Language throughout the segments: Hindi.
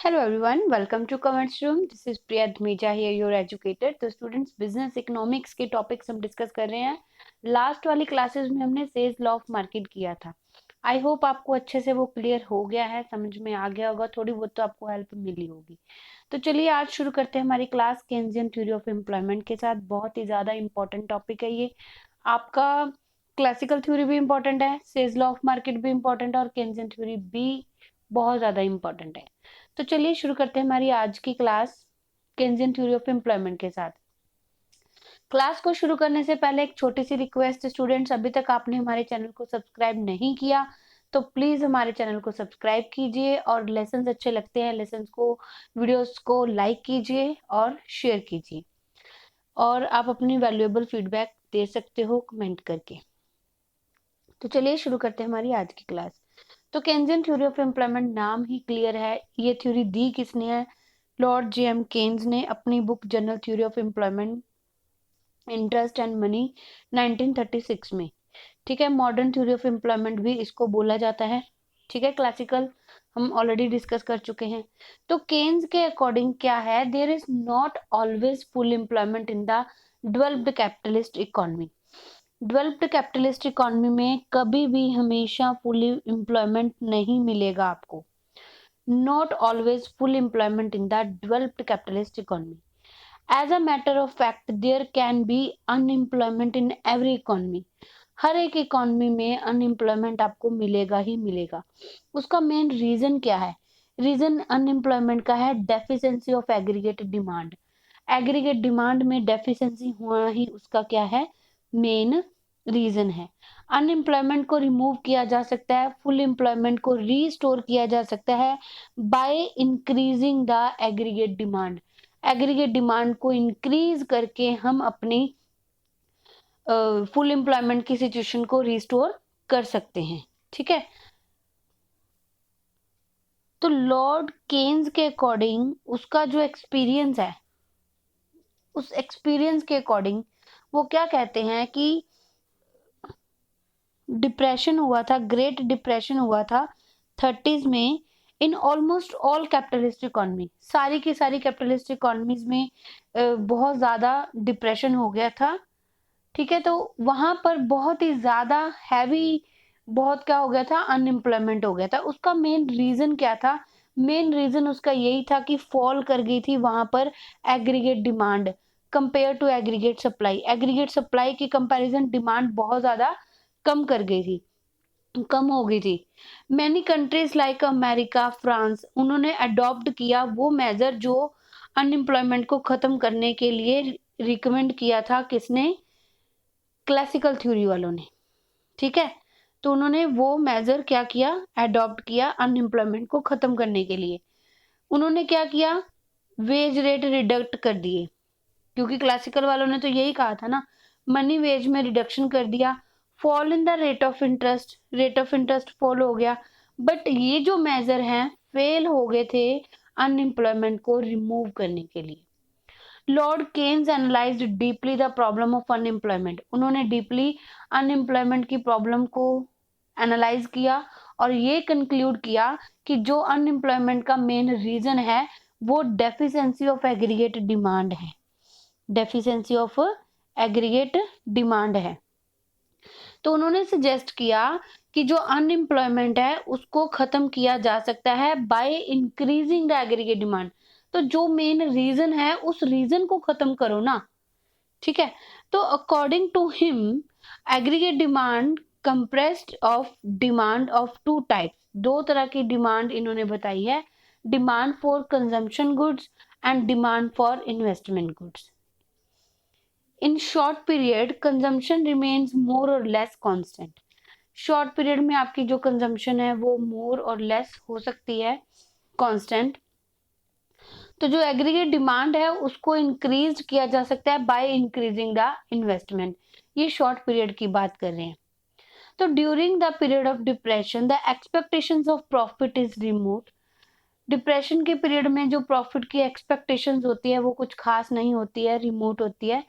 Hello everyone, welcome to Comments Room. This is Priya Dhmeja here, your educator. तो स्टूडेंट्स बिजनेस इकोनॉमिक्स के टॉपिक्स हम डिस्कस कर रहे हैं. लास्ट वाली क्लासेस में हमने सेल्स लॉ ऑफ मार्केट किया था. आई होप आपको अच्छे से वो क्लियर हो गया है, समझ में आ गया होगा, थोड़ी बहुत तो आपको हेल्प मिली होगी. तो चलिए आज शुरू करते हैं हमारी class Keynesian theory of employment के साथ. बहुत ही ज़्यादा इंपॉर्टेंट टॉपिक है ये. आपका क्लासिकल थ्योरी भी इंपॉर्टेंट है, सेल्स लॉ ऑफ मार्केट भी इंपॉर्टेंट है और केन्जियन थ्योरी भी बहुत ज़्यादा इंपॉर्टेंट है. तो चलिए शुरू करते हैं हमारी आज की class Keynesian theory of employment के साथ. क्लास को शुरू करने से पहले एक छोटी सी रिक्वेस्ट स्टूडेंट्स, अभी तक आपने हमारे चैनल को सब्सक्राइब नहीं किया तो प्लीज हमारे चैनल को सब्सक्राइब कीजिए और लेसन्स अच्छे लगते हैं लेसन्स को वीडियोस को लाइक कीजिए और शेयर कीजिए और आप अपनी वैल्यूएबल फीडबैक दे सकते हो कमेंट करके. तो चलिए शुरू करते हैं हमारी आज की क्लास. तो केन्जियन थ्योरी ऑफ एम्प्लॉयमेंट नाम ही क्लियर है. ये थ्योरी दी किसने है? Lord J.M.. केन्स ने अपनी book general theory of employment interest and money 1936 में. ठीक है, मॉडर्न थ्योरी ऑफ एम्प्लॉयमेंट भी इसको बोला जाता है. ठीक है, क्लासिकल हम ऑलरेडी डिस्कस कर चुके हैं. तो केन्स के अकॉर्डिंग क्या है? There is not always full employment in the developed capitalist economy. Developed capitalist economy में कभी भी हमेशा फुल एम्प्लॉयमेंट नहीं मिलेगा आपको. Not always full employment in the developed capitalist economy. As a matter of fact there can be unemployment in every economy. हर एक इकोनॉमी में अनएम्प्लॉयमेंट आपको मिलेगा ही मिलेगा. उसका मेन रीजन क्या है? रीजन अनएम्प्लॉयमेंट का है deficiency of aggregate demand. Aggregate demand में डेफिशिएंसी होना ही उसका क्या है? मेन रीजन है. अनएम्प्लॉयमेंट को रिमूव किया जा सकता है, फुल एम्प्लॉयमेंट को रीस्टोर किया जा सकता है by increasing the aggregate demand. Aggregate demand को इंक्रीज करके हम अपनी फुल एम्प्लॉयमेंट की सिचुएशन को रिस्टोर कर सकते हैं. ठीक है, तो लॉर्ड केन्स के अकॉर्डिंग उसका जो एक्सपीरियंस है, उस एक्सपीरियंस के अकॉर्डिंग वो क्या कहते हैं कि डिप्रेशन हुआ था, ग्रेट डिप्रेशन हुआ था 30s में in almost all capitalist economy. सारी की सारी कैपिटलिस्ट इकोनॉमीज में बहुत ज़्यादा डिप्रेशन हो गया था. ठीक है, तो वहां पर बहुत ही ज़्यादा हैवी बहुत क्या हो गया था? अनएम्प्लॉयमेंट हो गया था. उसका मेन रीज़न क्या था? मेन रीज़न उसका यही था कि फॉल कर गई थी वहां पर aggregate demand compare to aggregate supply. Aggregate supply की कंपैरिजन डिमांड बहुत ज़्यादा कम कर गई थी, कम हो गई थी. Many countries like America, France, उन्होंने अडॉप्ट किया वो मेजर जो अनएम्प्लॉयमेंट को खत्म करने के लिए रिकमेंड किया था. किसने? क्लासिकल थ्योरी वालों ने. ठीक है, तो उन्होंने वो मेजर क्या किया? अडॉप्ट किया अनएम्प्लॉयमेंट को खत्म करने के लिए. उन्होंने क्या किया? वेज रेट रिडक्ट कर दिए, क्योंकि क्लासिकल वालों ने तो यही कहा था ना, मनी वेज में रिडक्शन कर दिया. Fall in the rate of interest, rate of interest fall हो गया. बट ये जो मेजर हैं फेल हो गए थे अनएम्प्लॉयमेंट को रिमूव करने के लिए. Lord Keynes analysed deeply the problem of unemployment. उन्होंने डीपली अनएम्प्लॉयमेंट की प्रॉब्लम को एनालाइज किया और ये कंक्लूड किया कि जो अनएम्प्लॉयमेंट का मेन रीजन है वो डेफिशिएंसी ऑफ एग्रीगेट डिमांड है. डेफिशिएंसी ऑफ एग्रीगेट डिमांड है. तो उन्होंने सजेस्ट किया कि जो अनएम्प्लॉयमेंट है उसको खत्म किया जा सकता है by increasing the aggregate demand. तो जो मेन रीजन है उस रीजन को खत्म करो ना. ठीक है, तो according to him aggregate demand compressed of demand of two types. दो तरह की डिमांड इन्होंने बताई है, demand for consumption goods and demand for investment goods. In short period consumption remains more और लेस कांस्टेंट. शॉर्ट पीरियड में आपकी जो कंजम्पशन है वो मोर और लेस हो सकती है कांस्टेंट. तो जो एग्रीगेट डिमांड है उसको इंक्रीज किया जा सकता है बाय इंक्रीजिंग द इन्वेस्टमेंट. ये शॉर्ट पीरियड की बात कर रहे हैं. तो during the period of depression the expectations of profit is removed. Depression के पीरियड में जो प्रॉफिट की एक्सपेक्टेशंस होती है वो कुछ खास नहीं होती है, रिमोट होती है.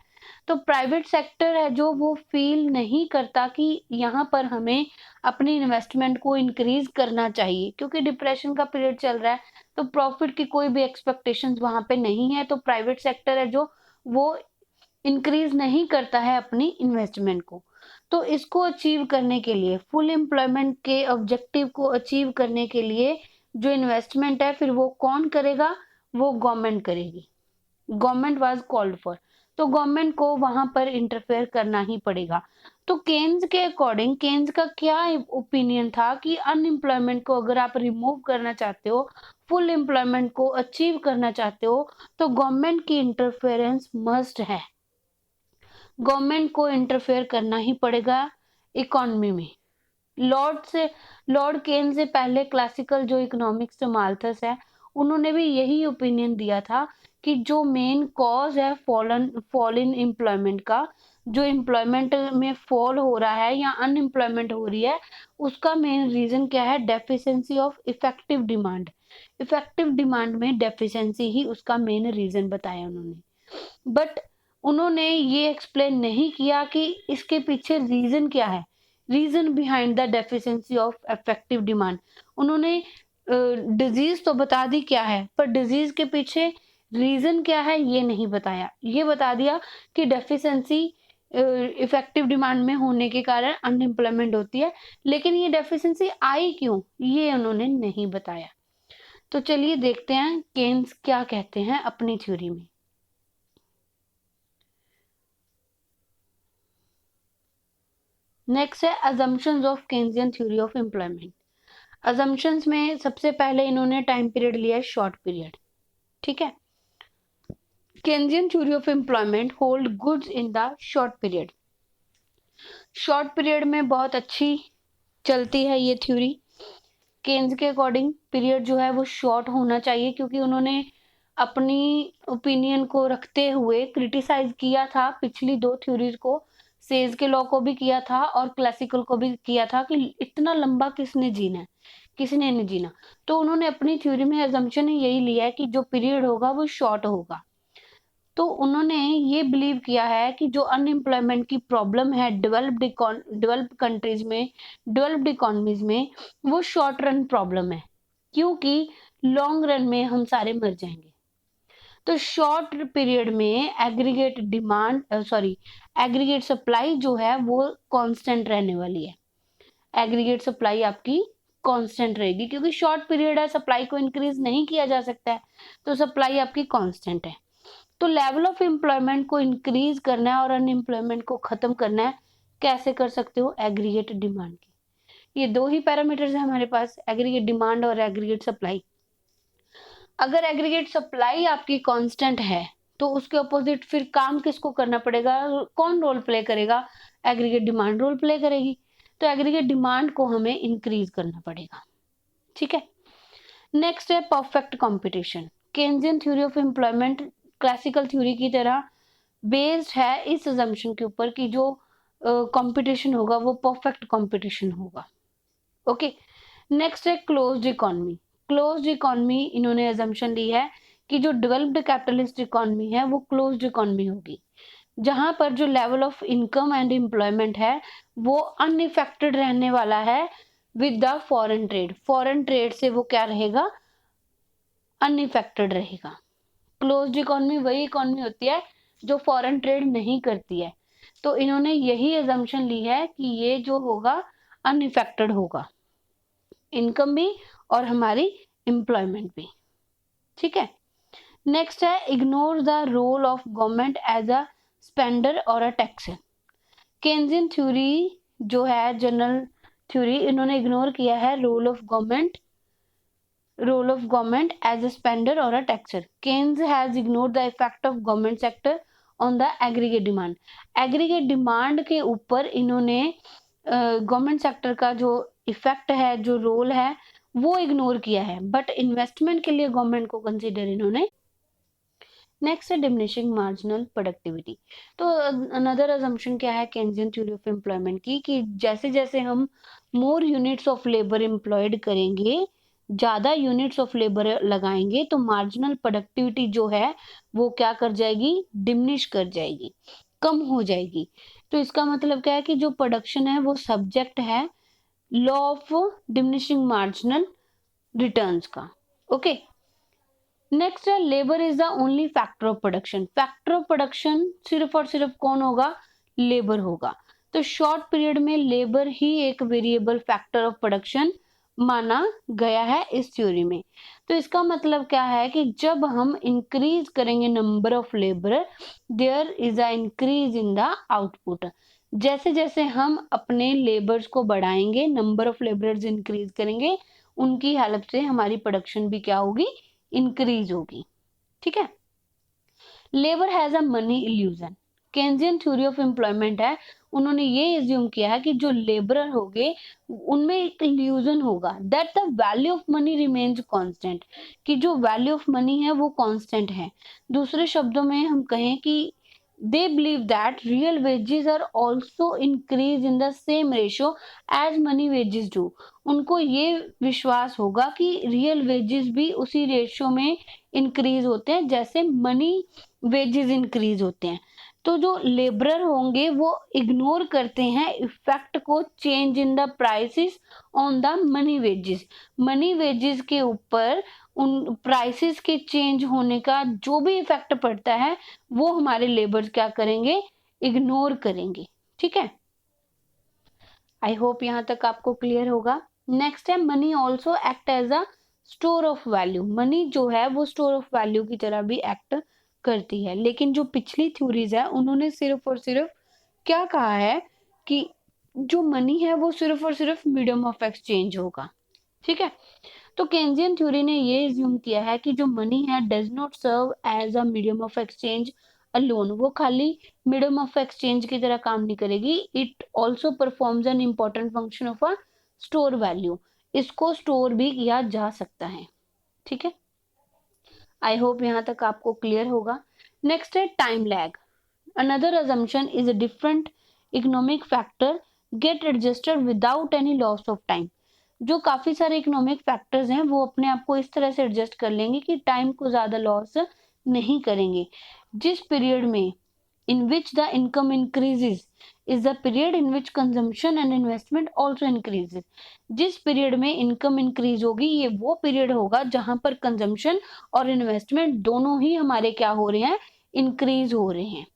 तो प्राइवेट सेक्टर है जो वो फील नहीं करता कि यहाँ पर हमें अपनी इन्वेस्टमेंट को इंक्रीज करना चाहिए, क्योंकि डिप्रेशन का पीरियड चल रहा है, तो प्रॉफिट की कोई भी एक्सपेक्टेशंस वहाँ पे नहीं है, तो प्राइवेट सेक्टर है जो वो इंक्रीज नहीं करता है अपनी इन्वेस्टमेंट को। तो इसको अचीव करने के लिए, फुल एम्प्लॉयमेंट के ऑब्जेक्टिव को अचीव करने के लिए जो इन्वेस्टमेंट है फिर वो कौन करेगा? वो गवर्नमेंट करेगी। गवर्नमेंट वाज कॉल्ड फॉर, तो गवर्नमेंट को वहां पर इंटरफेयर करना ही पड़ेगा। तो केन्स के अकॉर्डिंग, केन्स का क्या ओपिनियन था कि अनएम्प्लॉयमेंट को अगर आप रिमूव करना चाहते हो, फुल एम्प्लॉयमेंट को अचीव करना चाहते हो, तो गवर्नमेंट की इंटरफेरेंस मस्ट है। गवर्नमेंट को इंटरफेयर करना ही पड़ेगा इकोनॉमी में। लॉर्ड केन से पहले क्लासिकल जो इकोनॉमिक्स से माल्थस है, उन्होंने भी यही ओपिनियन दिया था कि जो मेन कॉज है फॉल इन एम्प्लॉयमेंट का, जो एम्प्लॉयमेंट में फॉल हो रहा है या अनएम्प्लॉयमेंट हो रही है, उसका मेन रीजन क्या है? Deficiency of effective demand. Effective demand में डेफिशिएंसी ही उसका मेन रीजन बताया उन्होंने। बट उन्होंने ये एक्सप्लेन नहीं किया कि इसके पीछे रीजन क्या है, reason behind the deficiency of effective demand. उन्होंने डिजीज तो बता दी क्या है, पर डिजीज के पीछे रीजन क्या है ये नहीं बताया। ये बता दिया कि डेफिशिएंसी इफेक्टिव डिमांड में होने के कारण अनएम्प्लॉयमेंट होती है, लेकिन ये डेफिशिएंसी आई क्यों, ये उन्होंने नहीं बताया। तो चलिए देखते हैं केन्स क्या कहते हैं अपनी थ्योरी में। नेक्स्ट है assumptions of Keynesian theory of employment. Assumptions में सबसे पहले इन्होंने टाइम पीरियड लिया है शॉर्ट पीरियड। ठीक है, Keynesian theory of employment hold goods in the short period. Short period में बहुत अच्छी चलती है ये थ्योरी। केन्स के अकॉर्डिंग पीरियड जो है वो शॉर्ट होना चाहिए, क्योंकि उन्होंने अपनी ओपिनियन को रखते हुए क्रिटिसाइज किया था पिछली दो थ्योरीज को, सेज के लॉ को भी किया था और क्लासिकल को भी किया था कि इतना लंबा किसने जीना है, किसने नहीं जीना। तो उन्होंने अपनी थ्योरी में अजम्पशन यही लिया है कि जो पीरियड होगा वो शॉर्ट होगा। तो उन्होंने ये बिलीव किया है कि जो अनएम्प्लॉयमेंट की प्रॉब्लम है डेवलप्ड कंट्रीज में, डेवलप्ड इकोनॉमीज में, वो शॉर्ट रन प्रॉब्लम है, क्योंकि लॉन्ग रन में हम सारे मर जाएंगे। तो शॉर्ट पीरियड में एग्रीगेट डिमांड एग्रीगेट सप्लाई जो है वो कांस्टेंट रहने वाली है। एग्रीगेट सप्लाई आपकी कांस्टेंट रहेगी, क्योंकि शॉर्ट पीरियड है, सप्लाई को इंक्रीज नहीं किया जा सकता है, तो सप्लाई आपकी कांस्टेंट है। तो लेवल ऑफ एम्प्लॉयमेंट को इंक्रीज करना है और अनएम्प्लॉयमेंट को खत्म करना है, कैसे कर सकते हो? एग्रीगेट डिमांड की। ये दो ही पैरामीटर्स है हमारे पास, एग्रीगेट डिमांड और एग्रीगेट सप्लाई। अगर एग्रीगेट सप्लाई आपकी कांस्टेंट है, तो उसके अपोजिट फिर काम किसको करना पड़ेगा? कौन रोल प्ले करेगा? एग्रीगेट डिमांड रोल प्ले करेगी। तो एग्रीगेट डिमांड को हमें इंक्रीज करना पड़ेगा। ठीक है, नेक्स्ट है perfect competition. Keynesian theory of employment classical theory की तरह बेस्ड है इस अजम्पशन के ऊपर कि जो कंपटीशन होगा वो परफेक्ट कंपटीशन होगा। ओके, नेक्स्ट है क्लोज्ड इकोनॉमी। क्लोज्ड इकोनॉमी इन्होंने अजम्पशन ली है कि जो डेवलप्ड कैपिटलिस्ट इकोनॉमी है वो क्लोज्ड इकोनॉमी होगी, जहां पर जो level of income and employment है वो अनइफेक्टेड रहने वाला है with the foreign trade. Foreign trade से वो क्या रहेगा? अनइफेक्टेड रहेगा। क्लोज्ड इकोनॉमी वही इकोनॉमी होती है जो फॉरेन ट्रेड नहीं करती है। तो इन्होंने यही अजम्पशन ली है कि ये जो होगा अनइफेक्टेड होगा, इनकम भी और हमारी एम्प्लॉयमेंट भी। ठीक है, नेक्स्ट है ignore the role of government as a spender और अ टैक्सर। केन्जियन थ्योरी जो है जनरल थ्योरी, इन्होंने इग्नोर किया है role of government as a spender or a taxer. Keynes has ignored the effect of government sector on the aggregate demand. Aggregate demand के ऊपर इन्होंने गवर्नमेंट सेक्टर का जो इफेक्ट है, जो रोल है, वो इग्नोर किया है, बट इन्वेस्टमेंट के लिए गवर्नमेंट को कंसीडर इन्होंने। नेक्स्ट है डिमिनिशिंग मार्जिनल प्रोडक्टिविटी। तो अनदर अजम्पशन क्या है केन्जियन थ्योरी ऑफ एम्प्लॉयमेंट की, कि जैसे जैसे हम more units of labour employed करेंगे, ज्यादा यूनिट्स ऑफ लेबर लगाएंगे, तो मार्जिनल प्रोडक्टिविटी जो है वो क्या कर जाएगी? डिमिनिश कर जाएगी, कम हो जाएगी। तो इसका मतलब क्या है कि जो प्रोडक्शन है वो सब्जेक्ट है law of diminishing marginal returns का। ओके, नेक्स्ट है labour is the only factor of production. Factor of production सिर्फ और सिर्फ कौन होगा? लेबर होगा। तो शॉर्ट पीरियड में लेबर ही एक वेरिएबल फैक्टर ऑफ प्रोडक्शन माना गया है इस थ्योरी में। तो इसका मतलब क्या है कि जब हम इंक्रीज करेंगे number of labour, there is a increase in the output. जैसे जैसे हम अपने लेबर्स को बढ़ाएंगे, नंबर ऑफ लेबर्स इंक्रीज करेंगे, उनकी हेल्प से हमारी प्रोडक्शन भी क्या होगी? इंक्रीज होगी। ठीक है। Labour has a money illusion. Keynesian theory of employment है, उन्होंने ये एज्यूम किया है कि जो लेबरर होंगे उनमें एक इल्यूजन होगा that the value of money remains constant, कि जो वैल्यू ऑफ मनी है वो कांस्टेंट है। दूसरे शब्दों में हम कहें कि they believe that real wages are also increase in the same ratio as money wages do। उनको ये विश्वास होगा कि रियल वेजेस भी उसी रेशियो में इंक्रीज होते हैं जैसे मनी वेजेस इंक्रीज होते हैं। तो जो लेबरर होंगे वो इग्नोर करते हैं इफेक्ट को change in the prices on the money wages. Money wages के ऊपर उन प्राइसेस के चेंज होने का जो भी इफेक्ट पड़ता है वो हमारे लेबर्स क्या करेंगे? इग्नोर करेंगे। ठीक है, आई होप यहाँ तक आपको क्लियर होगा। नेक्स्ट है money also act as a store of value. Money जो है वो स्टोर ऑफ वैल्यू की तरह भी एक्ट करती है, लेकिन जो पिछली थ्योरीज है उन्होंने सिर्फ और सिर्फ क्या कहा है कि जो मनी है वो सिर्फ और सिर्फ मीडियम ऑफ एक्सचेंज होगा। ठीक है, तो केंजियन थ्योरी ने ये एज्यूम किया है कि जो मनी है does not serve as a medium of exchange alone, वो खाली मीडियम ऑफ एक्सचेंज की तरह काम नहीं करेगी, it also performs an important function of a store value. इसको स्टोर भी किया जा सकता है। ठीक है, आई होप यहाँ तक आपको क्लियर होगा। नेक्स्ट है time lag. Another assumption is a different economic factor get adjusted without any loss of time। जो काफी सारे इकोनॉमिक फैक्टर्स हैं वो अपने आप को इस तरह से एडजस्ट कर लेंगे कि टाइम को ज्यादा लॉस नहीं करेंगे। जिस पीरियड में in which the income increases is the period in which consumption and investment also increases। जिस पीरियड में इनकम इंक्रीज होगी ये वो पीरियड होगा जहां पर कंजम्पशन और इन्वेस्टमेंट दोनों ही हमारे क्या हो रहे हैं? इंक्रीज हो रहे हैं।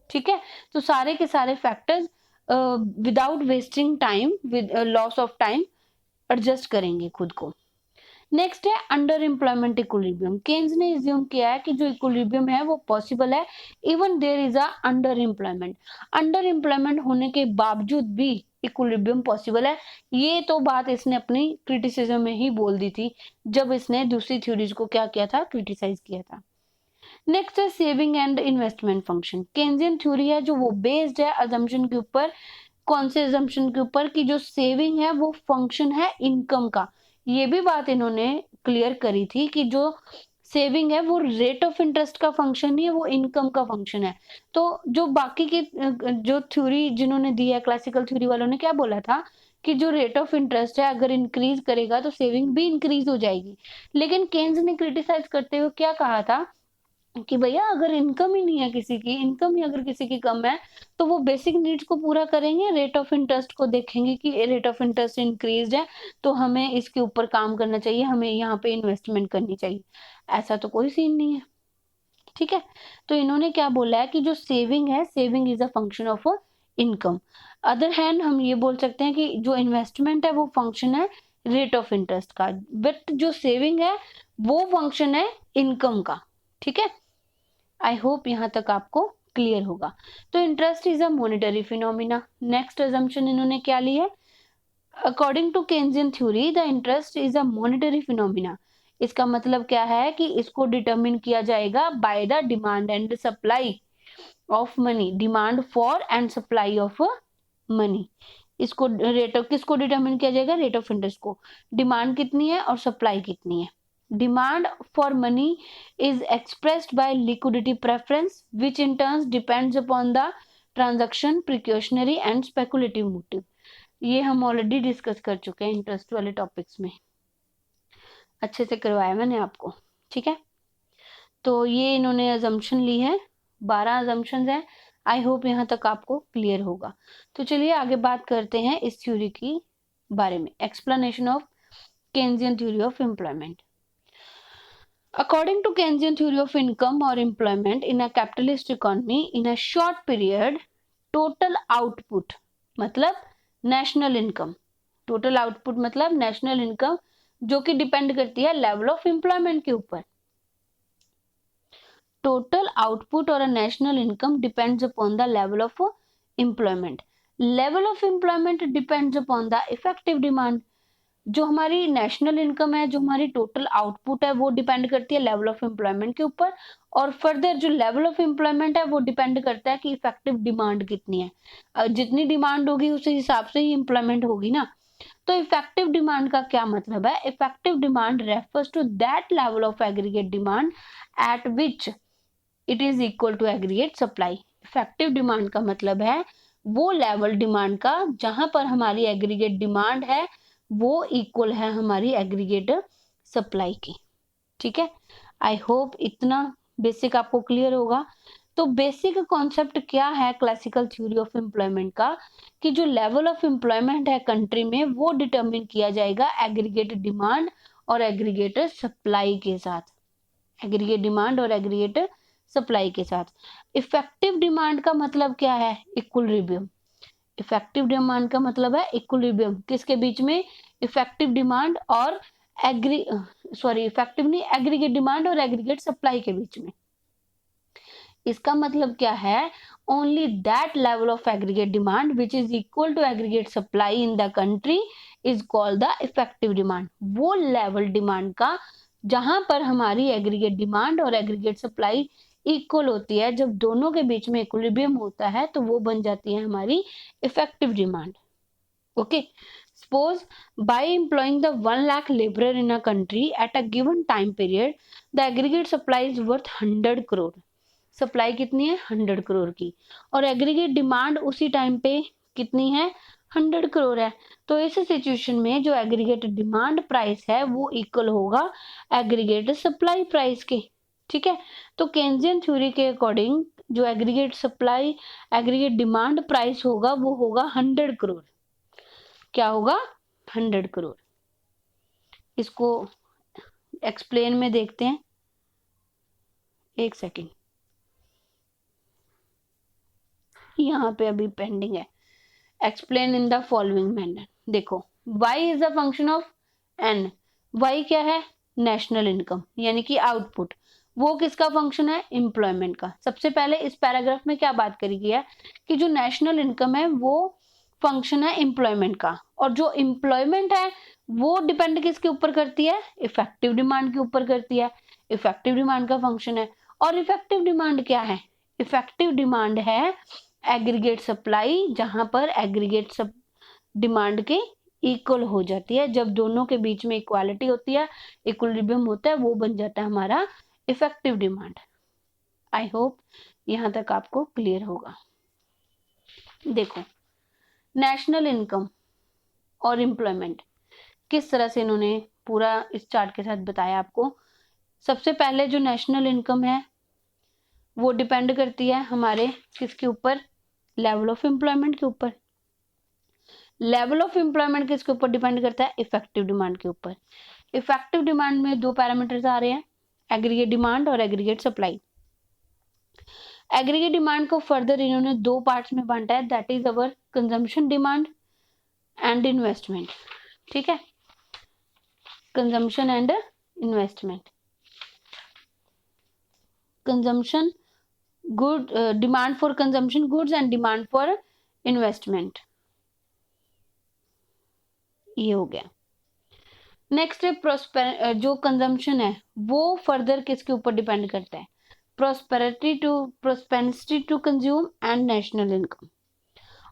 ठीक है, तो सारे के सारे factors without wasting time, with loss of time adjust करेंगे खुद को। नेक्स्ट है अंडर एम्प्लॉयमेंट इक्विलिब्रियम। केन्स ने एज्यूम किया है कि जो इक्विलिब्रियम है वो पॉसिबल है even there is a under employment. Under employment होने के बावजूद भी इक्विलिब्रियम पॉसिबल है। ये तो बात इसने अपनी क्रिटिसिज्म में ही बोल दी थी जब इसने दूसरी थ्योरीज को क्या किया था? क्रिटिसाइज किया था। नेक्स्ट है saving and investment function. Keynesian theory है जो वो बेस्ड है अजम्पशन के ऊपर। कौन से अजम्पशन के ऊपर? कि जो सेविंग है वो फंक्शन है इनकम का। ये भी बात इन्होंने क्लियर करी थी कि जो सेविंग है वो रेट ऑफ इंटरेस्ट का फंक्शन नहीं है, वो इनकम का फंक्शन है। तो जो बाकी की जो थ्योरी जिन्होंने दी है, क्लासिकल थ्योरी वालों ने क्या बोला था कि जो रेट ऑफ इंटरेस्ट है अगर इंक्रीज करेगा तो सेविंग भी इंक्रीज हो जाएगी। लेकिन केन्स ने क्रिटिसाइज करते हुए क्या कहा था कि भैया अगर इनकम ही नहीं है किसी की, इनकम ही अगर किसी की कम है तो वो बेसिक नीड्स को पूरा करेंगे, रेट ऑफ इंटरेस्ट को देखेंगे कि रेट ऑफ इंटरेस्ट इंक्रीज है तो हमें इसके ऊपर काम करना चाहिए, हमें यहाँ पे इन्वेस्टमेंट करनी चाहिए। ऐसा तो कोई सीन नहीं है। ठीक है, तो इन्होंने क्या बोला है कि जो सेविंग है, saving is a function of income. Other hand हम ये बोल सकते हैं कि जो इन्वेस्टमेंट है वो फंक्शन है रेट ऑफ इंटरेस्ट का, बट जो सेविंग है वो फंक्शन है इनकम का। ठीक है, आई होप यहाँ तक आपको क्लियर होगा। तो interest is a monetary phenomena. Next assumption इन्होंने क्या ली है? According to Keynesian theory the interest is a monetary phenomena. इसका मतलब क्या है कि इसको डिटरमिन किया जाएगा by the demand and supply of money, demand for and supply of money. इसको रेट ऑफ किसको डिटरमिन किया जाएगा? रेट ऑफ इंटरेस्ट को। डिमांड कितनी है और सप्लाई कितनी है? Demand for money is expressed by liquidity preference, which in turn depends upon the transaction, precautionary and speculative motive। ये हम ऑलरेडी डिस्कस कर चुके हैं इंटरेस्ट वाले टॉपिक्स में, अच्छे से करवाया मैंने आपको। ठीक है, तो ये इन्होंने अजम्पशन ली है, 12 अजम्पशन है। आई होप यहाँ तक आपको क्लियर होगा। तो चलिए आगे बात करते हैं इस थ्योरी की बारे में। Explanation of Keynesian theory of employment. According to Keynesian theory of income or employment in a capitalist economy, in a short period, total output मतलब national income, total output मतलब national income जो कि डिपेंड करती है लेवल ऑफ एम्प्लॉयमेंट के ऊपर। Total output or a national income depends upon the level of employment. Level of employment depends upon the effective demand. जो हमारी नेशनल इनकम है, जो हमारी टोटल आउटपुट है, वो डिपेंड करती है लेवल ऑफ एम्प्लॉयमेंट के ऊपर। और फर्दर जो लेवल ऑफ एम्प्लॉयमेंट है वो डिपेंड करता है कि इफेक्टिव डिमांड कितनी है। जितनी डिमांड होगी उस हिसाब से ही एम्प्लॉयमेंट होगी ना। तो इफेक्टिव डिमांड का क्या मतलब है? Effective demand refers to that level of aggregate demand at which it is equal to aggregate supply. Effective demand का मतलब है वो लेवल डिमांड का जहां पर हमारी एग्रीगेट डिमांड है वो इक्वल है हमारी एग्रीगेट सप्लाई की। ठीक है, आई होप इतना बेसिक आपको क्लियर होगा। तो बेसिक कॉन्सेप्ट क्या है क्लासिकल थ्योरी ऑफ एम्प्लॉयमेंट का, कि जो लेवल ऑफ एम्प्लॉयमेंट है कंट्री में वो डिटरमिन किया जाएगा एग्रीगेट डिमांड और एग्रीगेट सप्लाई के साथ। एग्रीगेट डिमांड और एग्रीगेट सप्लाई के साथ। इफेक्टिव डिमांड का मतलब क्या है? इक्विलिब्रियम। इफेक्टिव डिमांड का मतलब है इक्विलिब्रियम, किसके बीच में? इफेक्टिव डिमांड और इफेक्टिव नहीं, एग्रीगेट डिमांड और एग्रीगेट सप्लाई के बीच में। इसका मतलब क्या है? Only that level of aggregate demand which is equal to aggregate supply in the country is called the effective demand. वो लेवल डिमांड का जहां पर हमारी एग्रीगेट डिमांड और एग्रीगेट सप्लाई इक्वल होती है, जब दोनों के बीच में इक्विलिब्रियम होता है तो वो बन जाती है हमारी effective demand. Okay, suppose by employing the 1 lakh laborer in a country at a given time period, the aggregate supply is worth 100 crore। Supply कितनी है? 100 करोड़ की। और एग्रीगेट डिमांड उसी टाइम पे कितनी है? 100 करोड़ है। तो इस सिचुएशन में जो एग्रीगेट डिमांड प्राइस है वो इक्वल होगा एग्रीगेट सप्लाई प्राइस के। ठीक है, तो केन्जियन थ्योरी के अकॉर्डिंग जो aggregate supply aggregate demand price होगा वो होगा 100 करोड़। क्या होगा? 100 करोड़। इसको एक्सप्लेन में देखते हैं, एक सेकेंड, यहाँ पे अभी पेंडिंग है। Explain in the following manner. देखो, y is a function of n। y क्या है? नेशनल इनकम यानी कि आउटपुट। वो किसका फंक्शन है? एम्प्लॉयमेंट का। सबसे पहले इस पैराग्राफ में क्या बात करी गई है कि जो नेशनल इनकम है वो फंक्शन है एम्प्लॉयमेंट का, और जो एम्प्लॉयमेंट है वो डिपेंड किसके ऊपर करती है? इफेक्टिव डिमांड के ऊपर करती है। इफेक्टिव डिमांड का फंक्शन है। और इफेक्टिव डिमांड क्या है? इफेक्टिव डिमांड है एग्रीगेट सप्लाई, जहां पर एग्रीगेट सब डिमांड के इक्वल हो जाती है। जब दोनों के बीच में इक्वालिटी होती है, इक्विलिब्रियम होता है, वो बन जाता है हमारा इफेक्टिव डिमांड। आई होप यहां तक आपको क्लियर होगा। देखो, नेशनल इनकम और एम्प्लॉयमेंट किस तरह से इन्होंने पूरा इस चार्ट के साथ बताया आपको। सबसे पहले जो नेशनल इनकम है वो डिपेंड करती है हमारे किसके ऊपर? लेवल ऑफ एम्प्लॉयमेंट के ऊपर। लेवल ऑफ एम्प्लॉयमेंट किसके ऊपर डिपेंड करता है? इफेक्टिव डिमांड के ऊपर। इफेक्टिव डिमांड में दो पैरामीटर्स आ रहे हैं, एग्रीगेट डिमांड और एग्रीगेट सप्लाई। एग्रीगेट डिमांड को फर्दर इन्होंने दो पार्ट्स में बांटा है, that is our consumption demand and investment. ठीक है, consumption and investment. Consumption good, demand for consumption goods and demand for investment, ये हो गया। नेक्स्ट है जो कंजम्पशन है वो फर्दर किसके ऊपर डिपेंड करता है? Prosperity to consume and national income.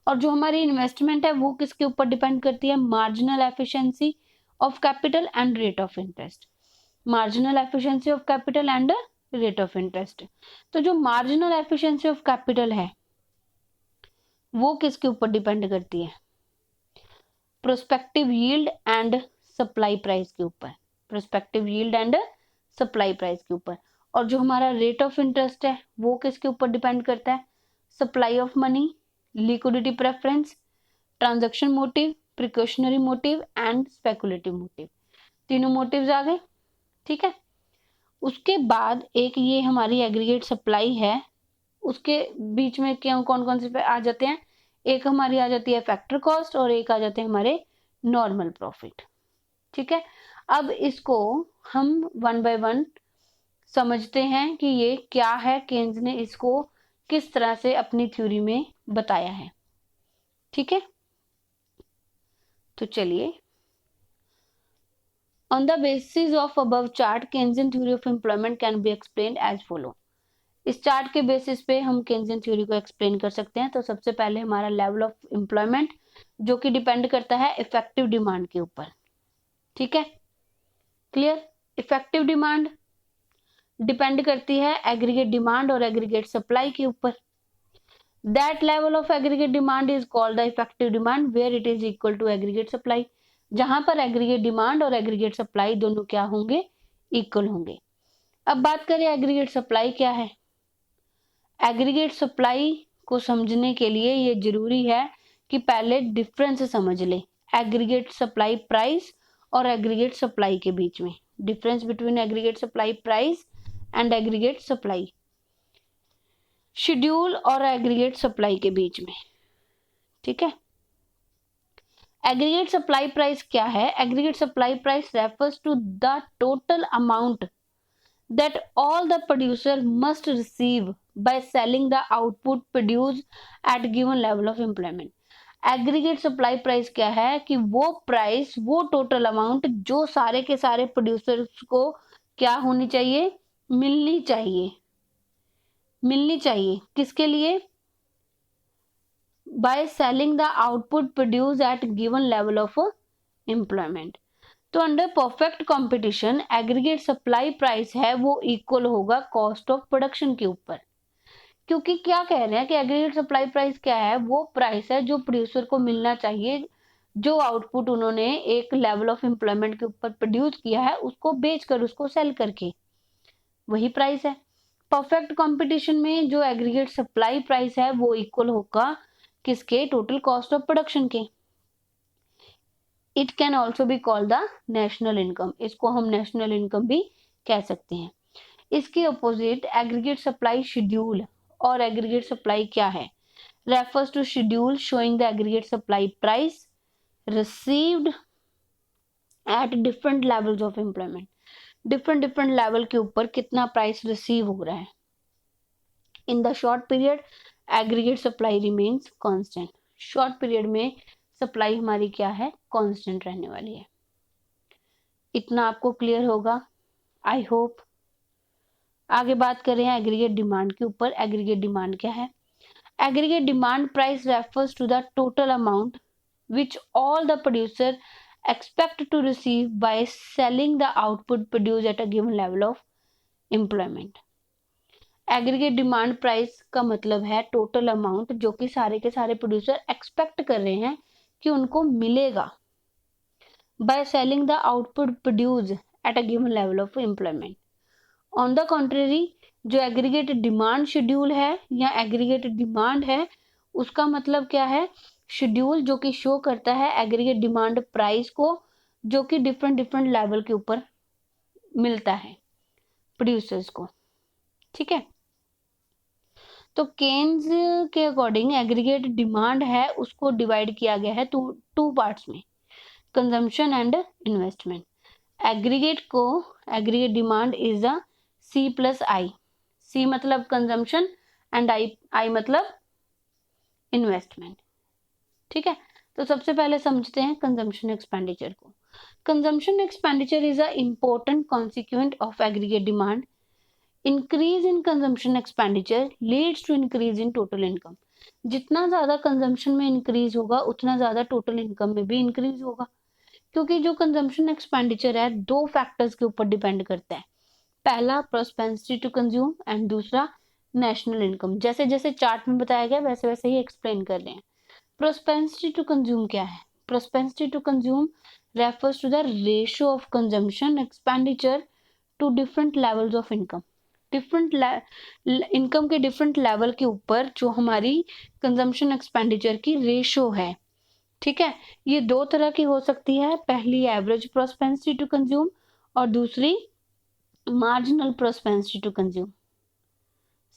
और जो हमारी इन्वेस्टमेंट है वो किसके ऊपर डिपेंड करती है? Marginal efficiency of capital and rate of interest. Marginal efficiency of capital and rate of interest. तो जो मार्जिनल एफिशिएंसी ऑफ कैपिटल है वो किसके ऊपर डिपेंड करती है? Prospective yield and supply price के ऊपर। Prospective yield and supply price के ऊपर। और जो हमारा रेट ऑफ इंटरेस्ट है वो किसके ऊपर डिपेंड करता है? Supply of money, liquidity preference, transaction motive, precautionary motive and speculative motive. तीनों मोटिव्स आ गए, ठीक है। उसके बाद एक ये हमारी एग्रीगेट सप्लाई है, उसके बीच में क्या कौन कौन से आ जाते हैं, एक हमारी आ जाती है फैक्टर कॉस्ट और एक आ जाते हैं हमारे नॉर्मल प्रॉफिट, ठीक है। अब इसको हम वन बाय वन समझते हैं कि ये क्या है, केन्स ने इसको किस तरह से अपनी थ्योरी में बताया है, ठीक है। तो चलिए, on the basis of above chart Keynesian theory of employment can be explained as follow. इस चार्ट के बेसिस पे हम केन्जियन थ्योरी को एक्सप्लेन कर सकते हैं। तो सबसे पहले हमारा लेवल ऑफ एम्प्लॉयमेंट जो कि डिपेंड करता है इफेक्टिव डिमांड के ऊपर, ठीक है, क्लियर। इफेक्टिव डिमांड डिपेंड करती है एग्रीगेट डिमांड और एग्रीगेट सप्लाई के ऊपर। That level of aggregate demand is called the effective demand where it is equal to aggregate supply, जहां पर एग्रीगेट डिमांड और एग्रीगेट सप्लाई दोनों क्या होंगे, इक्वल होंगे। अब बात करें एग्रीगेट सप्लाई क्या है। एग्रीगेट सप्लाई को समझने के लिए ये जरूरी है कि पहले डिफरेंस समझ ले एग्रीगेट सप्लाई प्राइस और एग्रीगेट सप्लाई के बीच में। Difference between aggregate supply price and aggregate supply, schedule और एग्रीगेट सप्लाई के बीच में, ठीक है। एग्रीगेट सप्लाई प्राइस क्या है? Aggregate supply price refers to the total amount that all the producer must receive by selling the output produced at given level of employment। Aggregate supply price क्या है कि वो प्राइस, वो टोटल अमाउंट जो सारे के सारे प्रोड्यूसर्स को क्या होनी चाहिए, मिलनी चाहिए। मिलनी चाहिए किसके लिए? By selling the output produce at given level of employment. तो under perfect competition aggregate supply price है वो इक्वल होगा कॉस्ट ऑफ प्रोडक्शन के ऊपर। क्योंकि क्या कह रहे हैं कि एग्रीगेट सप्लाई प्राइस क्या है? वो प्राइस है जो प्रोड्यूसर को मिलना चाहिए, जो आउटपुट उन्होंने एक लेवल ऑफ एम्प्लॉयमेंट के ऊपर प्रोड्यूस किया है उसको बेचकर, उसको सेल करके, वही प्राइस है। परफेक्ट कंपटीशन में जो एग्रीगेट सप्लाई प्राइस है वो इक्वल होगा किसके? टोटल कॉस्ट ऑफ प्रोडक्शन के। It can also be called the national income, इसको हम नेशनल इनकम भी कह सकते हैं। इसके अपोजिट एग्रीगेट सप्लाई शेड्यूल, और एग्रीगेट सप्लाई क्या है? Refers to schedule showing the aggregate supply price received at different levels of employment. Different different level के ऊपर कितना प्राइस रिसीव हो रहा है। In the short period aggregate supply remains constant. Short period में सप्लाई हमारी क्या है? कांस्टेंट रहने वाली है। इतना आपको क्लियर होगा, आई होप। आगे बात करें एग्रीगेट डिमांड के ऊपर। एग्रीगेट डिमांड क्या है? Aggregate demand price refers to the total amount which all the producer expect to receive by selling the output produced at a given level of employment। Aggregate demand price का मतलब है टोटल अमाउंट जो कि सारे के सारे प्रोड्यूसर एक्सपेक्ट कर रहे हैं कि उनको मिलेगा bye selling the output produce at a given level of employment. On the contrary, जो एग्रीगेट डिमांड शेड्यूल है या एग्रीगेट डिमांड है, उसका मतलब क्या है? शेड्यूल जो कि शो करता है एग्रीगेट डिमांड प्राइस को, जो कि डिफरेंट डिफरेंट लेवल के ऊपर मिलता है प्रोड्यूसर्स को, ठीक है। तो केन्स के अकॉर्डिंग एग्रीगेट डिमांड है उसको डिवाइड किया गया है टू पार्ट्स में, consumption and investment. Aggregate demand is a C plus I. C मतलब कंजम्पशन एंड आई मतलब इन्वेस्टमेंट, ठीक है। तो सबसे पहले समझते हैं कंजम्पशन एक्सपेंडिचर को। Consumption expenditure is a important consequent of aggregate demand. Increase in consumption expenditure leads to increase in total income. जितना ज्यादा कंजम्पशन में इंक्रीज होगा उतना ज्यादा टोटल इनकम में भी इंक्रीज होगा, क्योंकि जो कंजम्पशन एक्सपेंडिचर है दो फैक्टर्स के ऊपर डिपेंड करता है। पहला प्रोस्पेरिटी टू कंज्यूम एंड दूसरा नेशनल इनकम। जैसे जैसे चार्ट में बताया गया वैसे वैसे ही एक्सप्लेन कर रहे हैं। प्रोस्पेरिटी टू कंज्यूम क्या है? Prosperity to consume refers to the ratio of consumption expenditure to different levels of income. Different income के डिफरेंट लेवल के ऊपर जो हमारी कंजम्पशन एक्सपेंडिचर की रेशो है, ठीक है, ये दो तरह की हो सकती है। पहली एवरेज प्रोस्पेंसिटी टू कंज्यूम और दूसरी मार्जिनल प्रोस्पेंसिटी टू कंज्यूम।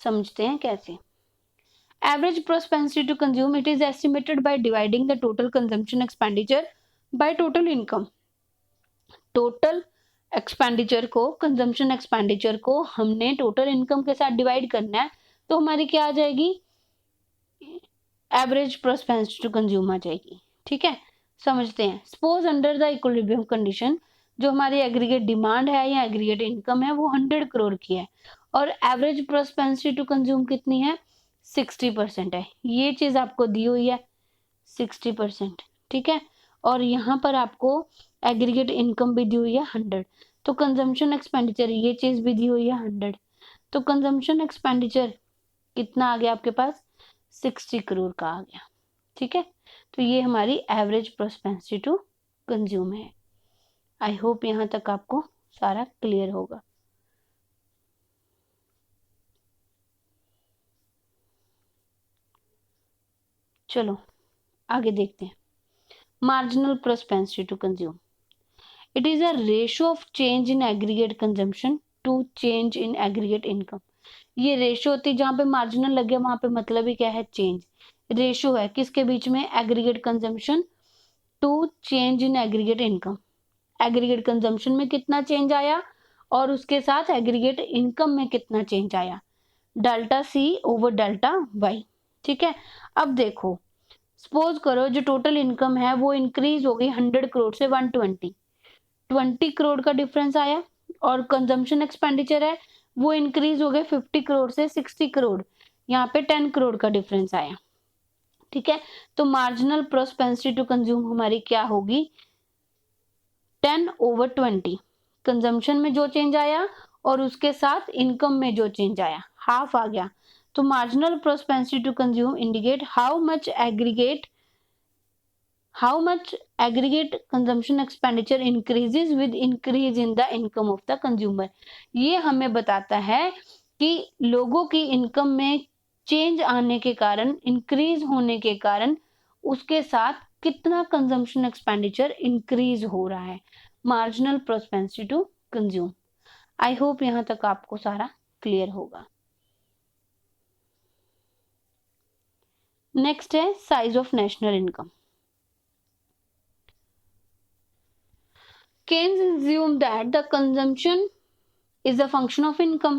समझते हैं कैसे। Average propensity to consume, it is estimated by dividing the total consumption expenditure by total income. Total expenditure को, कंजम्पशन एक्सपेंडिचर को हमने टोटल इनकम के साथ डिवाइड करना है, तो हमारी क्या आ जाएगी, एवरेज प्रोस्पेंसिटी टू कंज्यूम आ जाएगी। ठीक है, समझते हैं। Suppose under the equilibrium condition जो हमारी एग्रीगेट डिमांड है या एग्रीगेट इनकम है वो 100 करोड़ की है और एवरेज प्रोस्पेंसिटी टू कंज्यूम कितनी है, 60% है। ये चीज आपको दी हुई है 60%, ठीक है, और यहाँ पर आपको एग्रीगेट इनकम भी दी हुई है 100, तो कंजम्पशन एक्सपेंडिचर ये चीज भी दी हुई है 100, तो कंजम्पशन एक्सपेंडिचर कितना आ गया आपके पास, 60 करोड़ का आ गया। ठीक है, तो ये हमारी एवरेज प्रोस्पेंसिटी टू कंज्यूम है। आई होप यहाँ तक आपको सारा क्लियर होगा। चलो आगे देखते हैं। Marginal propensity to consume, it is a ratio of change in aggregate consumption to change in aggregate income. ये रेशियो होती है, जहां पे मार्जिनल लगे वहां पे मतलब ही क्या है, चेंज। रेशियो है किसके बीच में, aggregate consumption to change in aggregate income. Aggregate consumption में कितना चेंज आया और उसके साथ एग्रीगेट इनकम में कितना चेंज आया, delta C over delta Y. ठीक है, अब देखो सपोज करो जो टोटल इनकम है वो इंक्रीज हो गई 100 करोड़ से 120 करोड़ का डिफरेंस आया, और कंजम्पशन एक्सपेंडिचर है वो इंक्रीज हो गए 50 करोड़ से 60 करोड़, यहाँ पे 10 करोड़ का डिफरेंस आया। ठीक है, तो मार्जिनल प्रोस्पेंसिटी टू कंज्यूम हमारी क्या होगी, 10/20। कंजम्पशन में जो चेंज आया और उसके साथ इनकम में जो चेंज आया हाफ आ गया, तो marginal propensity to consume indicate how much aggregate consumption expenditure increases with increase in the income of the consumer। ये हमें बताता है कि लोगों की इनकम में चेंज आने के कारण, इंक्रीज होने के कारण उसके साथ कितना कंजम्पशन एक्सपेंडिचर इंक्रीज हो रहा है, marginal propensity to consume. I hope यहां तक आपको सारा क्लियर होगा। नेक्स्ट है size of national income. Keynes assumed that the consumption is a function of income।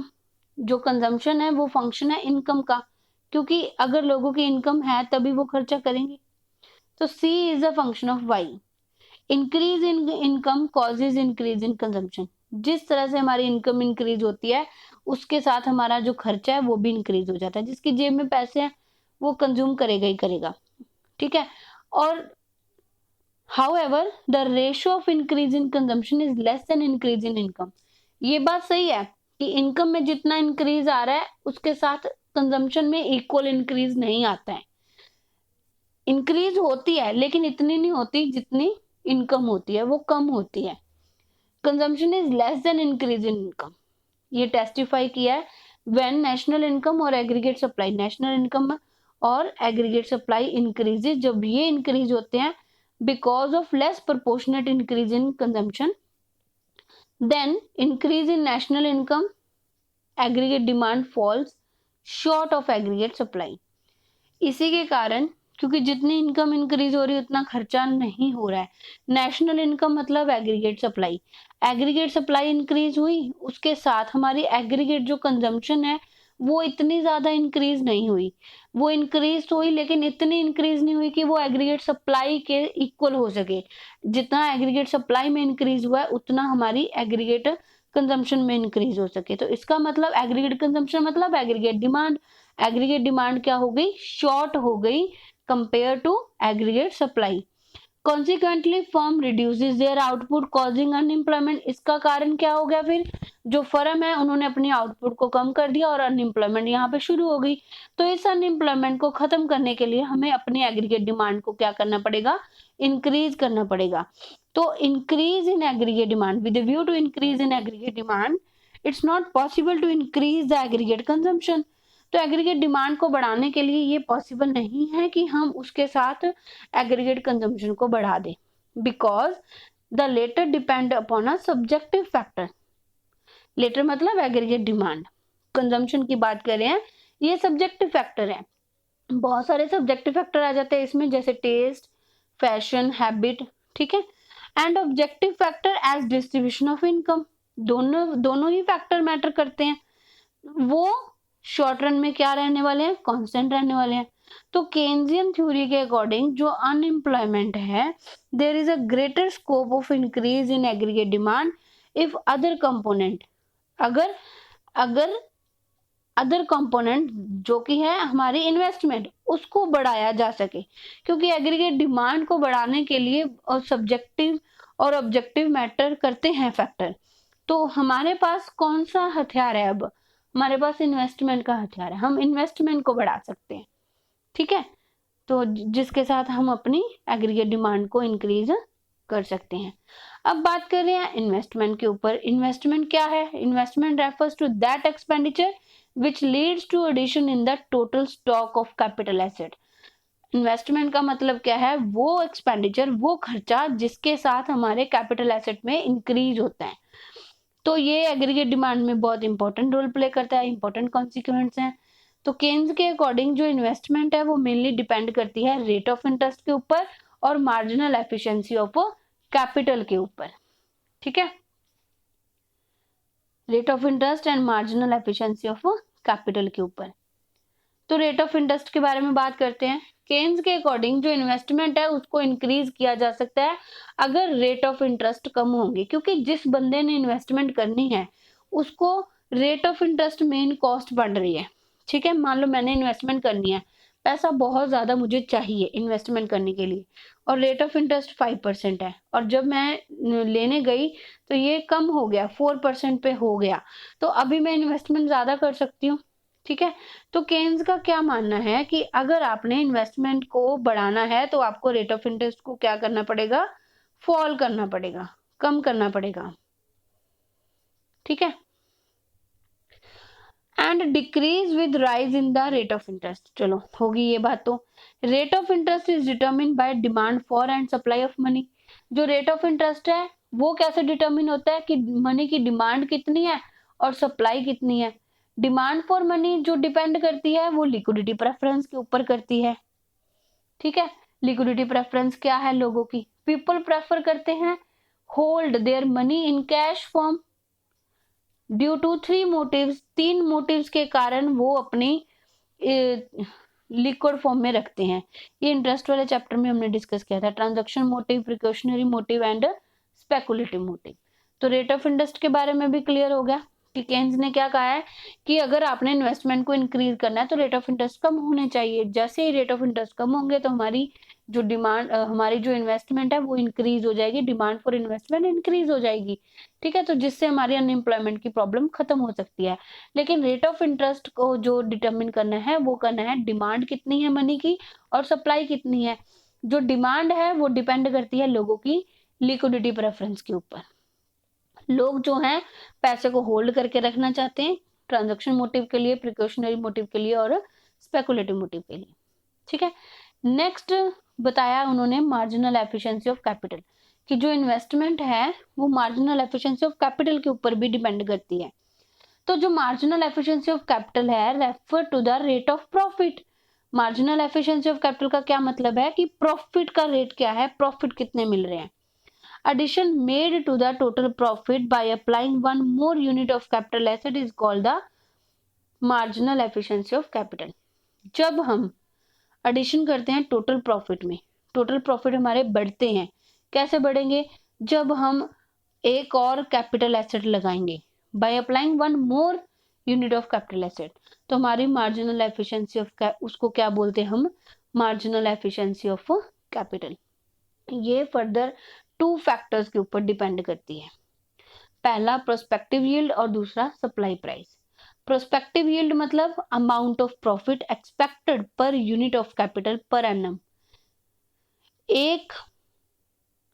जो कंजम्पशन है वो फंक्शन है इनकम का, क्योंकि अगर लोगों की इनकम है तभी वो खर्चा करेंगे। तो C is a function of Y। Increase in income causes increase in consumption. जिस तरह से हमारी इनकम इंक्रीज होती है उसके साथ हमारा जो खर्चा है वो भी इंक्रीज हो जाता है। जिसकी जेब में पैसे हैं वो कंज्यूम करेगा ही करेगा। ठीक है, और However, the ratio of increase in consumption is less than increase in income। ये बात सही है कि इनकम में जितना इंक्रीज आ रहा है उसके साथ कंजम्पशन में इक्वल इंक्रीज नहीं आता है। इंक्रीज होती है लेकिन इतनी नहीं होती जितनी इनकम होती है, वो कम होती है। Consumption is less than increase in income. ये टेस्टिफाई किया है व्हेन नेशनल इनकम और एग्रीगेट सप्लाई, नेशनल इनकम और एग्रीगेट सप्लाई इंक्रीजेज, जब ये इंक्रीज होते हैं because of less proportionate increase in consumption, then increase in national income, aggregate demand falls short of aggregate supply। इसी के कारण, क्योंकि जितनी इनकम इंक्रीज हो रही है उतना खर्चा नहीं हो रहा है। नेशनल इनकम मतलब एग्रीगेट सप्लाई इंक्रीज हुई, उसके साथ हमारी एग्रीगेट जो कंजम्पशन है वो इतनी ज्यादा इंक्रीज नहीं हुई। वो इंक्रीज हुई लेकिन इतनी इंक्रीज नहीं हुई कि वो एग्रीगेट सप्लाई के इक्वल हो सके। जितना एग्रीगेट सप्लाई में इंक्रीज हुआ है उतना हमारी एग्रीगेट कंजम्पशन में इंक्रीज हो सके। तो इसका मतलब एग्रीगेट कंजम्पशन मतलब एग्रीगेट डिमांड क्या हो गई, शॉर्ट हो गई compare to aggregate supply. Consequently, firm reduces their output causing unemployment। इसका कारण क्या हो गया, फिर जो फर्म है उन्होंने अपनी आउटपुट को कम कर दिया और अनएम्प्लॉयमेंट यहाँ पे शुरू हो गई। तो इस अनएम्प्लॉयमेंट को खत्म करने के लिए हमें अपनी एग्रीगेट डिमांड को क्या करना पड़ेगा, इंक्रीज करना पड़ेगा। तो increase in aggregate demand, with view to increase in aggregate demand, it's not possible to increase the aggregate consumption. तो एग्रीगेट डिमांड को बढ़ाने के लिए ये पॉसिबल नहीं है कि हम उसके साथ एग्रीगेट कंजम्पशन को बढ़ा दें, because the latter depend upon a subjective factor. Latter मतलब एग्रीगेट डिमांड, कंजम्पशन की बात कर रहे हैं, ये सब्जेक्टिव फैक्टर है। बहुत सारे सब्जेक्टिव फैक्टर आ जाते हैं इसमें, जैसे टेस्ट, फैशन, हैबिट, ठीक है। And objective factor as distribution of income, दोनों ही फैक्टर मैटर करते हैं। वो शॉर्ट रन में क्या रहने वाले हैं, कांस्टेंट रहने वाले हैं। तो केन्जियन थ्योरी के अकॉर्डिंग जो अनएम्प्लॉयमेंट है, there is a greater scope of increase in aggregate demand if other component, अगर अगर अदर कंपोनेंट जो कि है हमारी इन्वेस्टमेंट, उसको बढ़ाया जा सके। क्योंकि एग्रीगेट डिमांड को बढ़ाने के लिए और सब्जेक्टिव और ऑब्जेक्टिव मैटर करते हैं फैक्टर। तो हमारे पास कौन सा हथियार है, अब हमारे पास इन्वेस्टमेंट का हथियार है, हम इन्वेस्टमेंट को बढ़ा सकते हैं, ठीक है। तो जिसके साथ हम अपनी एग्रीगेट डिमांड को इंक्रीज कर सकते हैं। अब बात कर रहे हैं इन्वेस्टमेंट के ऊपर। इन्वेस्टमेंट क्या है, investment refers to that expenditure which leads to addition in the total stock of capital asset। Investment का मतलब क्या है, वो एक्सपेंडिचर, वो खर्चा जिसके साथ हमारे कैपिटल एसेट में इंक्रीज होता है। तो ये एग्रीगेट डिमांड में बहुत इंपॉर्टेंट रोल प्ले करता है, इंपॉर्टेंट कॉन्सिक्वेंस हैं। तो केन्स के अकॉर्डिंग जो इन्वेस्टमेंट है वो मेनली डिपेंड करती है रेट ऑफ इंटरेस्ट के ऊपर और मार्जिनल एफिशिएंसी ऑफ कैपिटल के ऊपर, ठीक है। Rate of interest and marginal efficiency of capital के ऊपर। तो रेट ऑफ इंटरेस्ट के बारे में बात करते हैं। केन्स के अकॉर्डिंग जो इन्वेस्टमेंट है उसको इंक्रीज किया जा सकता है अगर रेट ऑफ इंटरेस्ट कम होंगे, क्योंकि जिस बंदे ने इन्वेस्टमेंट करनी है उसको rate of interest main cost बढ़ रही है, ठीक है। मान लो मैंने इन्वेस्टमेंट करनी है, पैसा बहुत ज्यादा मुझे चाहिए इन्वेस्टमेंट करने के लिए, और रेट ऑफ इंटरेस्ट 5% है, और जब मैं लेने गई तो ये कम हो गया, 4% पे हो गया, तो अभी मैं इन्वेस्टमेंट ज्यादा कर सकती हूँ, ठीक है। तो केन्स का क्या मानना है कि अगर आपने इन्वेस्टमेंट को बढ़ाना है तो आपको रेट ऑफ इंटरेस्ट को क्या करना पड़ेगा, फॉल करना पड़ेगा, कम करना पड़ेगा, ठीक है। And decrease with rise in the rate of interest, चलो होगी ये बात। तो rate of interest is determine by demand for and supply of money. जो रेट ऑफ इंटरेस्ट है वो कैसे डिटरमिन होता है कि मनी की डिमांड कितनी है और सप्लाई कितनी है। डिमांड फॉर मनी जो डिपेंड करती है वो लिक्विडिटी प्रेफरेंस के ऊपर करती है, ठीक है। लिक्विडिटी प्रेफरेंस क्या है लोगों की, पीपल प्रेफर करते हैं hold their money in cash form due to 3 motives, 3 motives के कारण वो अपनी लिक्विड फॉर्म में रखते हैं। ये इंटरेस्ट वाले चैप्टर में हमने डिस्कस किया था, transaction motive, precautionary motive and speculative motive. तो रेट ऑफ इंटरेस्ट के बारे में भी क्लियर हो गया कि केन्स ने क्या कहा है कि अगर आपने इन्वेस्टमेंट को इंक्रीज करना है तो रेट ऑफ इंटरेस्ट कम होने चाहिए। जैसे ही रेट ऑफ इंटरेस्ट कम होंगे तो हमारी जो डिमांड, हमारी जो इन्वेस्टमेंट है वो इंक्रीज हो जाएगी, डिमांड फॉर इन्वेस्टमेंट इंक्रीज हो जाएगी, ठीक है। तो जिससे हमारी अनएम्प्लॉयमेंट की प्रॉब्लम खत्म हो सकती है। लेकिन रेट ऑफ इंटरेस्ट को जो डिटरमिन करना है वो करना है डिमांड कितनी है मनी की और सप्लाई कितनी है। जो डिमांड है वो डिपेंड करती है लोगों की लिक्विडिटी प्रेफरेंस के ऊपर। लोग जो हैं पैसे को होल्ड करके रखना चाहते हैं, ट्रांजैक्शन मोटिव के लिए, प्रिकॉशनरी मोटिव के लिए और स्पेकुलेटिव मोटिव के लिए, ठीक है। नेक्स्ट बताया उन्होंने मार्जिनल एफिशिएंसी ऑफ कैपिटल, कि जो इन्वेस्टमेंट है वो मार्जिनल एफिशिएंसी ऑफ कैपिटल के ऊपर भी डिपेंड करती है। तो जो मार्जिनल एफिशिएंसी ऑफ कैपिटल है refer to the rate of profit. Marginal efficiency of capital का क्या मतलब है कि प्रॉफिट का रेट क्या है, प्रॉफिट कितने मिल रहे हैं। Addition made to the total profit by applying one more unit of capital asset is called the marginal efficiency of capital। जब हम एडिशन करते हैं टोटल प्रॉफिट में, टोटल प्रॉफिट हमारे बढ़ते हैं, कैसे बढ़ेंगे, जब हम एक और कैपिटल एसेट लगाएंगे, by applying one more unit of capital asset. तो हमारी मार्जिनल एफिशिएंसी ऑफ उसको क्या बोलते हैं हम, मार्जिनल एफिशिएंसी ऑफ कैपिटल। ये फर्दर 2 फैक्टर्स के ऊपर डिपेंड करती है, पहला प्रोस्पेक्टिव यील्ड और दूसरा सप्लाई प्राइस। प्रोस्पेक्टिव यील्ड मतलब amount of profit expected per unit of capital per annum. एक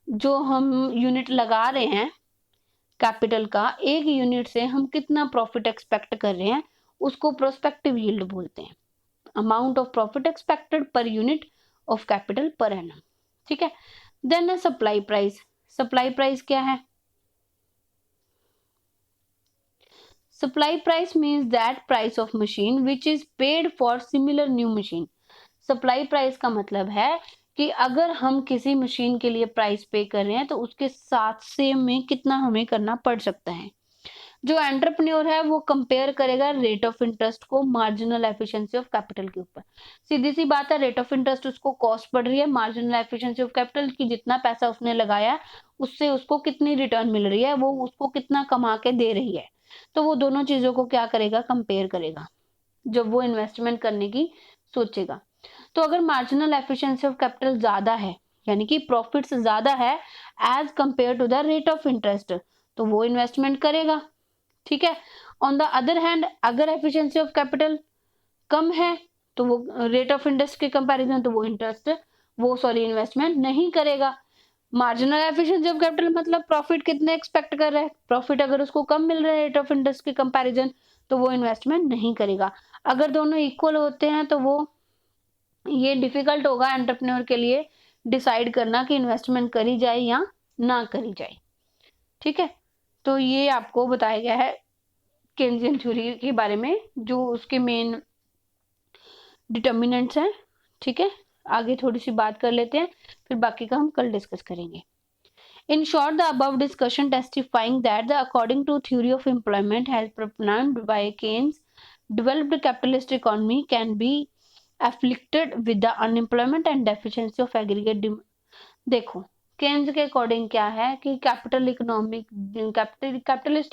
जो हम यूनिट लगा रहे हैं कैपिटल का एक यूनिट से हम कितना प्रॉफिट एक्सपेक्ट कर रहे हैं उसको प्रोस्पेक्टिव यील्ड बोलते हैं। Amount of profit expected per unit of capital per annum. ठीक है। देन है सप्लाई प्राइस। सप्लाई प्राइस क्या है? Supply price means that price of machine which is paid for similar new machine. Supply price का मतलब है कि अगर हम किसी मशीन के लिए प्राइस पे कर रहे हैं तो उसके साथ सेम में कितना हमें करना पड़ सकता है। जो एंटरप्रेन्योर है वो कंपेयर करेगा रेट ऑफ इंटरेस्ट को मार्जिनल एफिशिएंसी ऑफ कैपिटल के ऊपर। सीधी सी बात है, रेट ऑफ इंटरेस्ट उसको कॉस्ट पड़ रही है, मार्जिनल एफिशिएंसी ऑफ कैपिटल की जितना पैसा उसने लगाया उससे उसको कितनी रिटर्न मिल रही है, वो उसको कितना कमा के दे रही है। तो वो दोनों चीजों को क्या करेगा? कंपेयर करेगा जब वो इन्वेस्टमेंट करने की सोचेगा। तो अगर मार्जिनल एफिशिएंसी ऑफ कैपिटल ज्यादा है यानी कि प्रॉफिट्स ज्यादा है as compare to the rate of interest, तो वो इन्वेस्टमेंट करेगा। ठीक है। ऑन द अदर हैंड अगर एफिशिएंसी ऑफ कैपिटल कम है तो वो रेट ऑफ इंटरेस्ट के कंपैरिजन तो वो इन्वेस्टमेंट नहीं करेगा। मार्जिनल एफिशिएंसी ऑफ कैपिटल मतलब प्रॉफिट कितने एक्सपेक्ट कर रहा है, प्रॉफिट अगर उसको कम मिल रहा है रेट ऑफ इंटरेस्ट के कंपैरिजन तो वो इन्वेस्टमेंट नहीं करेगा। अगर दोनों इक्वल होते हैं तो वो ये डिफिकल्ट होगा एंटरप्रेन्योर के लिए डिसाइड करना कि इन्वेस्टमेंट करी जाए या ना करी जाए। ठीक है। तो ये आपको बताया गया है केन्जियन थ्योरी के बारे में, जो उसके मेन डिटर्मिनेंट्स हैं। ठीक है। आगे थोड़ी सी बात कर लेते हैं, फिर बाकी का हम कल डिस्कस करेंगे। In short, the above discussion testifying that the according to theory of employment as propounded by Keynes, developed capitalist economy can be afflicted with the unemployment and deficiency of aggregate demand. देखो, केन्स के अकॉर्डिंग क्या है कि कैपिटलिस्ट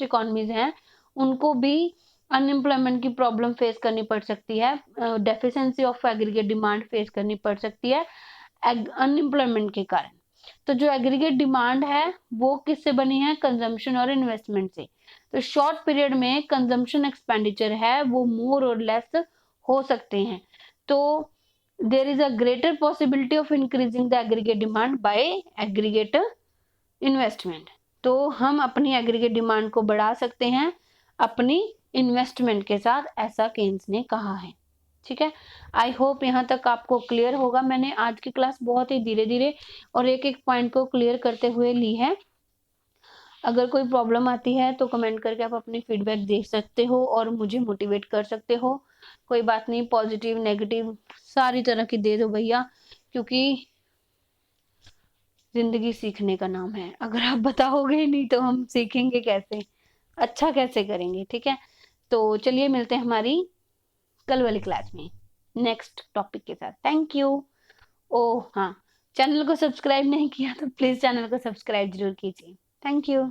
इकोनॉमीज हैं उनको भी अनएम्प्लॉयमेंट की प्रॉब्लम फेस करनी पड़ सकती है, deficiency of aggregate demand face करनी पड़ सकती है अनएम्प्लॉयमेंट के कारण। तो जो एग्रीगेट डिमांड है वो किससे बनी है? कंजम्पशन और इन्वेस्टमेंट से। तो शॉर्ट पीरियड में कंजम्पशन एक्सपेंडिचर है वो मोर और लेस हो सकते हैं। तो there is a greater possibility of increasing the aggregate demand by aggregate investment। तो हम अपनी एग्रीगेट डिमांड को बढ़ा सकते हैं अपनी इन्वेस्टमेंट के साथ, ऐसा केन्स ने कहा है। ठीक है। आई होप यहाँ तक आपको क्लियर होगा। मैंने आज की क्लास बहुत ही धीरे धीरे और एक एक पॉइंट को क्लियर करते हुए ली है। अगर कोई प्रॉब्लम आती है तो कमेंट करके आप अपनी फीडबैक दे सकते हो और मुझे मोटिवेट कर सकते हो। कोई बात नहीं, पॉजिटिव नेगेटिव सारी तरह की दे दो भैया, क्योंकि जिंदगी सीखने का नाम है। अगर आप बताओगे नहीं तो हम सीखेंगे कैसे, अच्छा कैसे करेंगे। ठीक है। तो चलिए मिलते हैं हमारी कल वाली क्लास में नेक्स्ट टॉपिक के साथ। Thank you. ओ हाँ, चैनल को सब्सक्राइब नहीं किया तो प्लीज चैनल को सब्सक्राइब जरूर कीजिए। Thank you.